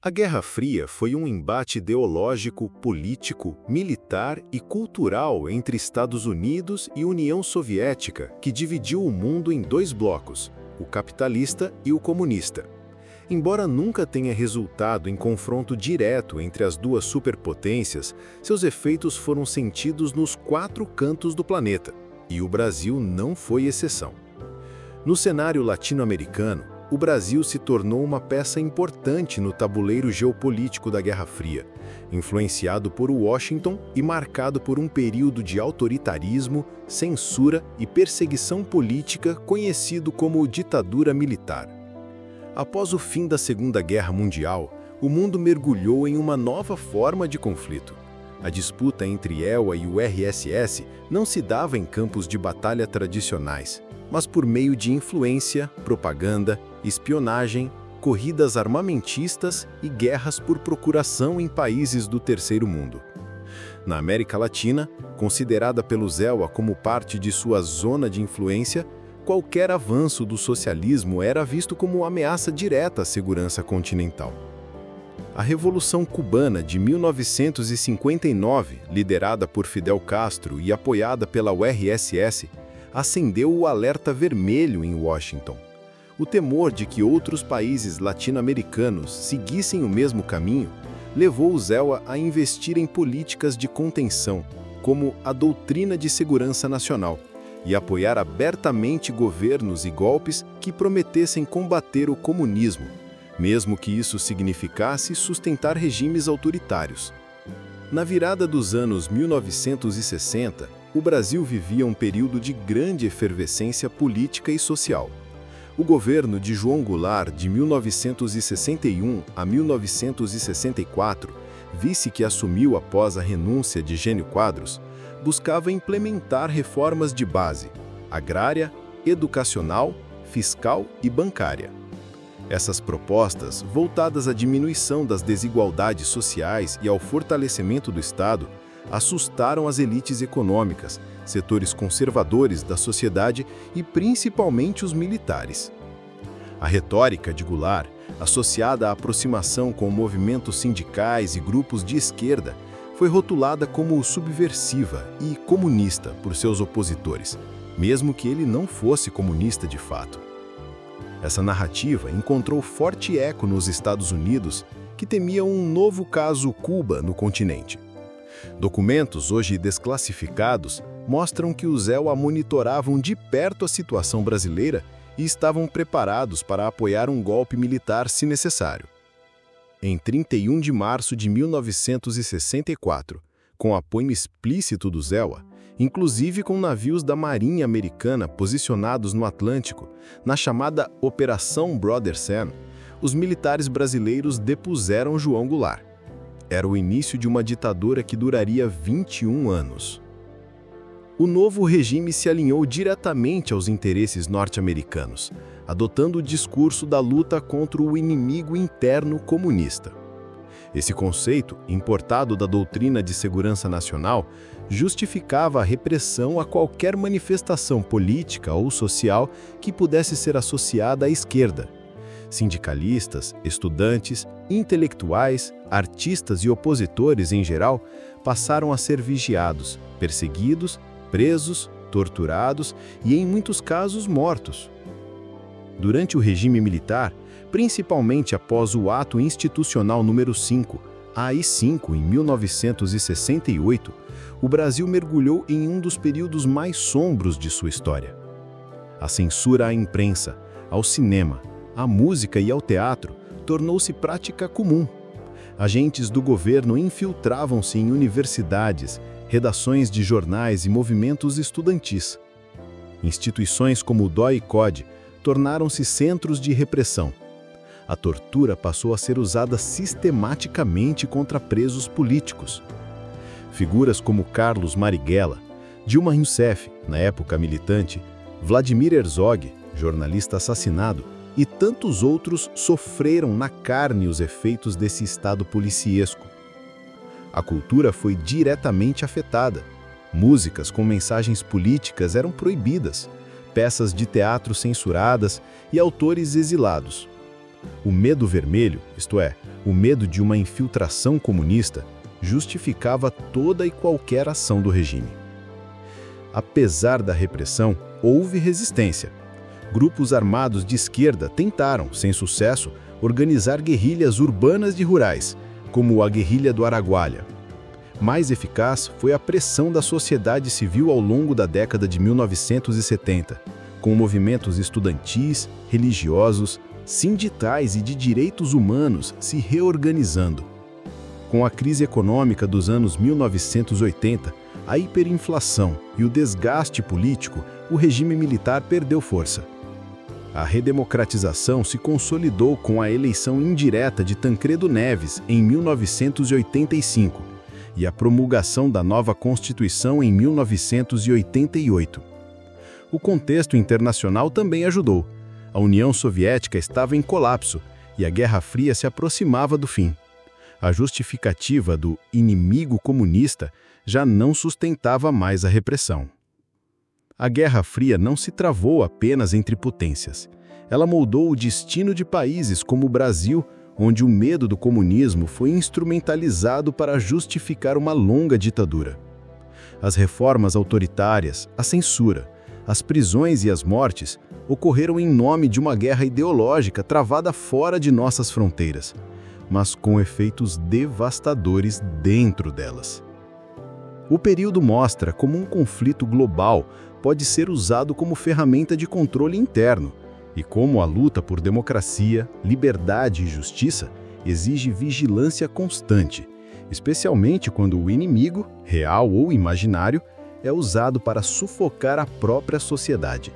A Guerra Fria foi um embate ideológico, político, militar e cultural entre Estados Unidos e União Soviética, que dividiu o mundo em dois blocos, o capitalista e o comunista. Embora nunca tenha resultado em confronto direto entre as duas superpotências, seus efeitos foram sentidos nos quatro cantos do planeta, e o Brasil não foi exceção. No cenário latino-americano, o Brasil se tornou uma peça importante no tabuleiro geopolítico da Guerra Fria, influenciado por Washington e marcado por um período de autoritarismo, censura e perseguição política conhecido como ditadura militar. Após o fim da Segunda Guerra Mundial, o mundo mergulhou em uma nova forma de conflito. A disputa entre ELA e o RSS não se dava em campos de batalha tradicionais, mas por meio de influência, propaganda, espionagem, corridas armamentistas e guerras por procuração em países do Terceiro Mundo. Na América Latina, considerada pelos ELA como parte de sua zona de influência, qualquer avanço do socialismo era visto como ameaça direta à segurança continental. A Revolução Cubana de 1959, liderada por Fidel Castro e apoiada pela URSS, acendeu o alerta vermelho em Washington. O temor de que outros países latino-americanos seguissem o mesmo caminho levou os ELA a investir em políticas de contenção, como a Doutrina de Segurança Nacional, e apoiar abertamente governos e golpes que prometessem combater o comunismo, mesmo que isso significasse sustentar regimes autoritários. Na virada dos anos 1960, o Brasil vivia um período de grande efervescência política e social. O governo de João Goulart, de 1961 a 1964, vice que assumiu após a renúncia de Jânio Quadros, buscava implementar reformas de base, agrária, educacional, fiscal e bancária. Essas propostas, voltadas à diminuição das desigualdades sociais e ao fortalecimento do Estado, assustaram as elites econômicas, setores conservadores da sociedade e principalmente os militares. A retórica de Goulart, associada à aproximação com movimentos sindicais e grupos de esquerda, foi rotulada como subversiva e comunista por seus opositores, mesmo que ele não fosse comunista de fato. Essa narrativa encontrou forte eco nos Estados Unidos, que temiam um novo caso Cuba no continente. Documentos hoje desclassificados mostram que os ELA monitoravam de perto a situação brasileira e estavam preparados para apoiar um golpe militar se necessário. Em 31 de março de 1964, com apoio explícito dos ELA, inclusive com navios da Marinha Americana posicionados no Atlântico, na chamada Operação Brother Sam, os militares brasileiros depuseram João Goulart. Era o início de uma ditadura que duraria 21 anos. O novo regime se alinhou diretamente aos interesses norte-americanos, adotando o discurso da luta contra o inimigo interno comunista. Esse conceito, importado da Doutrina de Segurança Nacional, justificava a repressão a qualquer manifestação política ou social que pudesse ser associada à esquerda. Sindicalistas, estudantes, intelectuais, artistas e opositores em geral passaram a ser vigiados, perseguidos, presos, torturados e, em muitos casos, mortos. Durante o regime militar, principalmente após o Ato Institucional número 5, AI-5, em 1968, o Brasil mergulhou em um dos períodos mais sombros de sua história. A censura à imprensa, ao cinema, à música e ao teatro tornou-se prática comum. Agentes do governo infiltravam-se em universidades, redações de jornais e movimentos estudantis. Instituições como o DOI-CODE tornaram-se centros de repressão. A tortura passou a ser usada sistematicamente contra presos políticos. Figuras como Carlos Marighella, Dilma Rousseff, na época militante, Vladimir Herzog, jornalista assassinado, e tantos outros sofreram na carne os efeitos desse estado policiesco. A cultura foi diretamente afetada. Músicas com mensagens políticas eram proibidas, peças de teatro censuradas e autores exilados. O medo vermelho, isto é, o medo de uma infiltração comunista, justificava toda e qualquer ação do regime. Apesar da repressão, houve resistência. Grupos armados de esquerda tentaram, sem sucesso, organizar guerrilhas urbanas e rurais, como a Guerrilha do Araguaia. Mais eficaz foi a pressão da sociedade civil ao longo da década de 1970, com movimentos estudantis, religiosos, sindicais e de direitos humanos se reorganizando. Com a crise econômica dos anos 1980, a hiperinflação e o desgaste político, o regime militar perdeu força. A redemocratização se consolidou com a eleição indireta de Tancredo Neves em 1985 e a promulgação da nova Constituição em 1988. O contexto internacional também ajudou. A União Soviética estava em colapso e a Guerra Fria se aproximava do fim. A justificativa do inimigo comunista já não sustentava mais a repressão. A Guerra Fria não se travou apenas entre potências. Ela moldou o destino de países como o Brasil, onde o medo do comunismo foi instrumentalizado para justificar uma longa ditadura. As reformas autoritárias, a censura, as prisões e as mortes ocorreram em nome de uma guerra ideológica travada fora de nossas fronteiras, mas com efeitos devastadores dentro delas. O período mostra como um conflito global pode ser usado como ferramenta de controle interno e como a luta por democracia, liberdade e justiça exige vigilância constante, especialmente quando o inimigo, real ou imaginário, é usado para sufocar a própria sociedade.